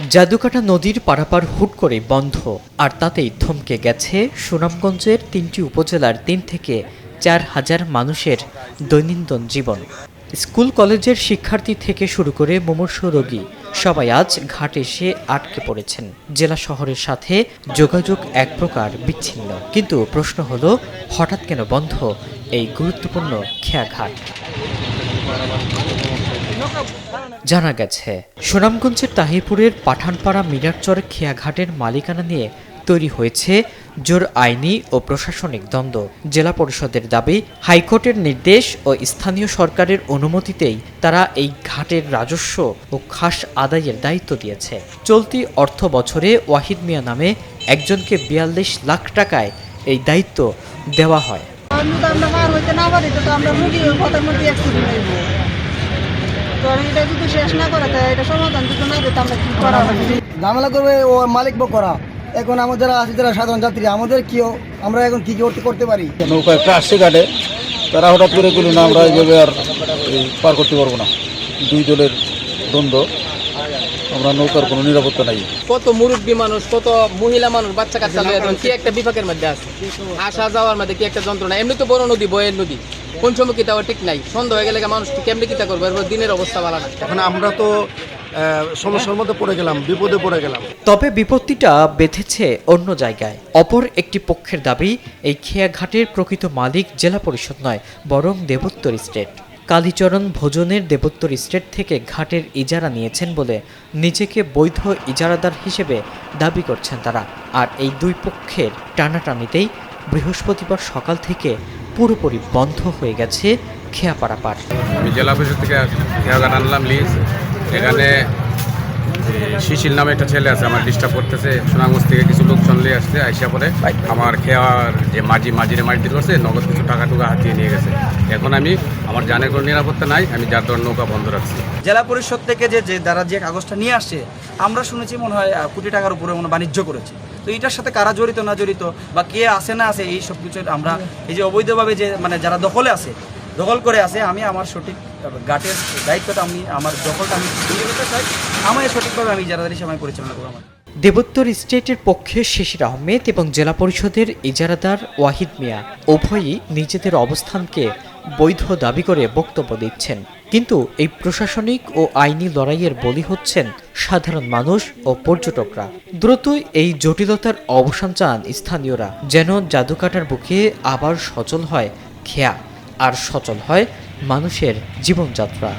জাদুকাটা নদীর পারাপার হুট করে বন্ধ, আর তাতেই থমকে গেছে সুনামগঞ্জের ৩টি উপজেলার ৩ থেকে ৪ হাজার মানুষের দৈনন্দিন জীবন। স্কুল কলেজের শিক্ষার্থী থেকে শুরু করে মুমূর্ষু রোগী সবাই আজ ঘাটে এসে আটকে পড়েছেন। জেলা শহরের সাথে যোগাযোগ এক প্রকার বিচ্ছিন্ন, কিন্তু প্রশ্ন হলো হঠাৎ কেন বন্ধ এই গুরুত্বপূর্ণ খেয়াঘাট। জানা গেছে সুনামগঞ্জের তাহিরপুরের পাঠানপাড়া মিনারচর খেয়াঘাটের মালিকানা নিয়ে তৈরি হয়েছে জোর আইনি ও প্রশাসনিক দ্বন্দ্ব। জেলা পরিষদের দাবি, হাইকোর্টের নির্দেশ ও স্থানীয় সরকারের অনুমতিতেই তারা এই ঘাটের রাজস্ব ও খাস আদায়ের দায়িত্ব দিয়েছে। চলতি অর্থ বছরে ওয়াহিদ মিয়া নামে একজনকে ৪২ লাখ টাকায় এই দায়িত্ব দেওয়া হয়। ঝামেলা করবে ও মালিক করা। এখন আমাদের যারা আছে, যারা সাধারণ যাত্রী, আমাদের কিও আমরা এখন কি করতে পারি। নৌকা একটা আসছে ঘাটে, তারা হঠাৎ করে বলি না আমরা এইভাবে আর পার করতে পারবো না। দুই দলের দ্বন্দ্ব, আমরা নৌকার কোনো নিরাপত্তা নাই। কত মুরব্বী মানুষ, কত মহিলা মানুষ, বাচ্চা কাচ্চা কি একটা বিপাকের মধ্যে আছে, আসা যাওয়ার মধ্যে কি একটা যন্ত্রণা। এমনি তো বড় নদী, বয়ের নদী, কোন সময় কি তাও ঠিক নাই। সন্ধ্যা হয়ে গেলে মানুষ কেমনি কিতা করবো, এরপর দিনের অবস্থা ভালো না। এখন আমরা তো সমস্যার মধ্যে পড়ে গেলাম, বিপদে পড়ে গেলাম। তবে বিপত্তিটা বেঁধেছে অন্য জায়গায়। অপর একটি পক্ষের দাবি, এই খেয়াঘাটের প্রকৃত মালিক জেলা পরিষদ নয়, বরং দেবোত্তর স্টেট। কালীচরণ ভোজনের দেবোত্তর স্টেট থেকে ঘাটের ইজারা নিয়েছেন বলে নিজেকে বৈধ ইজারাদার হিসেবে দাবি করছেন তারা। আর এই দুই পক্ষের টানাটানিতেই বৃহস্পতিবার সকাল থেকে পুরোপুরি বন্ধ হয়ে গেছে খেয়া পারাপার। আমি জেলা পরিষদ থেকে খেয়াঘাট আনলাম লিজ। এখানে শিশিল নামে একটা ছেলে আছে, আমার ডিস্টার্ব করতেছে। সুনামগঞ্জ থেকে কিছু লোকজন নিয়ে আসছে, আইসা পরে আমার খেয়ার যে মাঝিরে মাঝ দিতে করছে, নগদ কিছু টাকা টুকা হাতিয়ে নিয়ে গেছে। এখন আমি আমার জানের কোনো নিরাপত্তা নাই, আমি যার দর নৌকা বন্ধ রাখছি। জেলা পরিষদ থেকে যে দ্বারা যে কাগজটা নিয়ে আসছে, আমরা শুনেছি মনে হয় কোটি টাকার উপরে বাণিজ্য করেছে। তো এটার সাথে কারা জড়িত না জড়িত বা কে আসে না আসে, এই সব কিছু আমরা এই যে অবৈধভাবে যে যারা দখল করে আছে, আমি আমার সঠিক ঘাটের দায়িত্বটা আমি আমার দখলটা আমি ফিরিয়ে দিতে চাই। আমার সঠিকভাবে আমি ইজারাদার হিসেবে আমি পরিচালনা করবো। দেবোত্তর স্টেটের পক্ষে শিশির আহমেদ এবং জেলা পরিষদের ইজারাদার ওয়াহিদ মিয়া উভয়ই নিজেদের অবস্থানকে বৈধ দাবি করে বক্তব্য দিচ্ছেন, কিন্তু এই প্রশাসনিক ও আইনি লড়াইয়ের বলি হচ্ছেন সাধারণ মানুষ ও পর্যটকরা। দ্রুতই এই জটিলতার অবসান চান স্থানীয়রা, যেন জাদুকাটার বুকে আবার সচল হয় খেয়া, আর সচল হয় মানুষের জীবনযাত্রা।